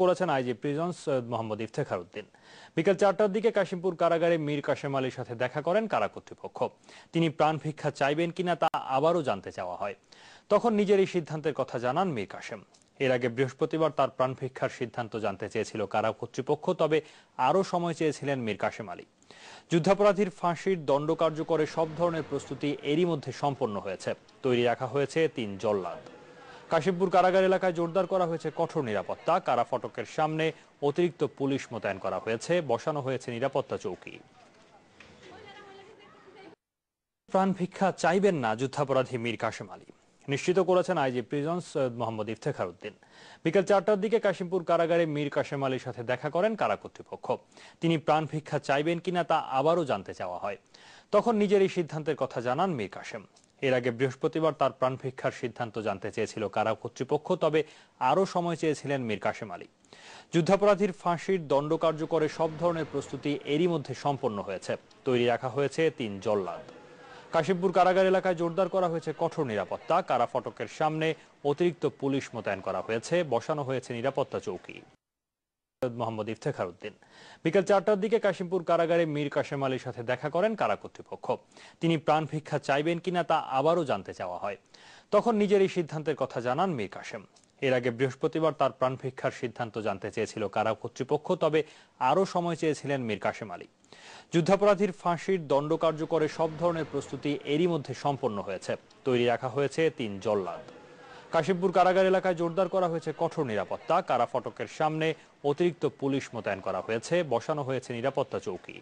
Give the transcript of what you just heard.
করেছেন IG prisons Syed Mohammad Iftekhar Uddin. বিকেল 4টার দিকে কাশিমপুর কারাগারে মীর কাশেম আলীর সাথে দেখা করেন কারা কর্তৃপক্ষ। তিনি প্রাণ ভিক্ষা চাইবেন কিনা তা আবারও জানতে চাওয়া হয়। তখন নিজের এই সিদ্ধান্তের কথা জানান মীর কাশেম। এর আগে বৃহস্পতিবার তার প্রাণ ভিক্ষার সিদ্ধান্ত জানতে চেয়েছিল কারা কর্তৃপক্ষ, তবে আরও সময় চেয়েছিলেন মীর কাশেম আলী। যুদ্ধাপরাধীর ফাঁসির দণ্ড কার্যকরে সব ধরনের প্রস্তুতি এরই মধ্যে সম্পন্ন হয়েছে। তৈরি রাখা হয়েছে 3 জল্লাদ। কাশিমপুর কারাগার এলাকায় জোরদার করা হয়েছে কঠোর নিরাপত্তা। কারা ফটকের সামনে অতিরিক্ত পুলিশ মোতায়েন করা হয়েছে, বসানো হয়েছে নিরাপত্তা চৌকি। প্রাণ ভিক্ষা চাইবেন না যুদ্ধাপরাধী মীর কাশেম আলী, নিশ্চিত করেছেন আইজি প্রিজন্স সৈয়দ মোহাম্মদ ইফতেখার উদ্দিন। বিকেল 4টার দিকে কাশিমপুর কারাগারে মীর কাশেম আলীর সাথে দেখা করেন কারা কর্তৃপক্ষ। তিনি প্রাণ ভিক্ষা চাইবেন কিনা তা আবারও জানতে চাওয়া হয়। তখন নিজের এই সিদ্ধান্তের কথা জানান মীর কাশেম। এর আগে বৃহস্পতিবার তার প্রাণ ভিক্ষার সিদ্ধান্ত জানতে চেয়েছিল কারা কর্তৃপক্ষ, তবে আরও সময় চেয়েছিলেন মীর কাশেম আলী। যুদ্ধাপরাধীর ফাঁসির দণ্ড কার্যকরে সব ধরনের প্রস্তুতি এরই মধ্যে সম্পন্ন হয়েছে। তৈরি রাখা হয়েছে 3 জল্লাদ। কাশিমপুর কারাগার এলাকায় জোরদার করা হয়েছে কঠোর নিরাপত্তা। কারা ফটকের সামনে অতিরিক্ত পুলিশ মোতায়েন করা হয়েছে, বসানো হয়েছে নিরাপত্তা চৌকি। মোহাম্মদ ইফতেখার উদ্দিন। বিকেল 4টার দিকে কাশিমপুর কারাগারে মীর কাশেম আলীর সাথে দেখা করেন কারা কর্তৃপক্ষ। তিনি প্রাণ ভিক্ষা চাইবেন কিনা তা আবারও জানতে চাওয়া হয়। তখন নিজের এই সিদ্ধান্তের কথা জানান মীর কাশেম। এর আগে বৃহস্পতিবার তার প্রাণ ভিক্ষার সিদ্ধান্ত জানতে চেয়েছিল কারা কর্তৃপক্ষ, তবে আরও সময় চেয়েছিলেন মীর কাশেম আলী। যুদ্ধাপরাধীর ফাঁসির দণ্ড কার্যকরে সব ধরনের প্রস্তুতি এরই মধ্যে সম্পন্ন হয়েছে। তৈরি রাখা হয়েছে 3 জল্লাদ। কাশিমপুর কারাগার এলাকায় জোরদার করা হয়েছে কঠোর নিরাপত্তা। কারা ফটকের সামনে অতিরিক্ত পুলিশ মোতায়েন করা হয়েছে, বসানো হয়েছে নিরাপত্তা চৌকি।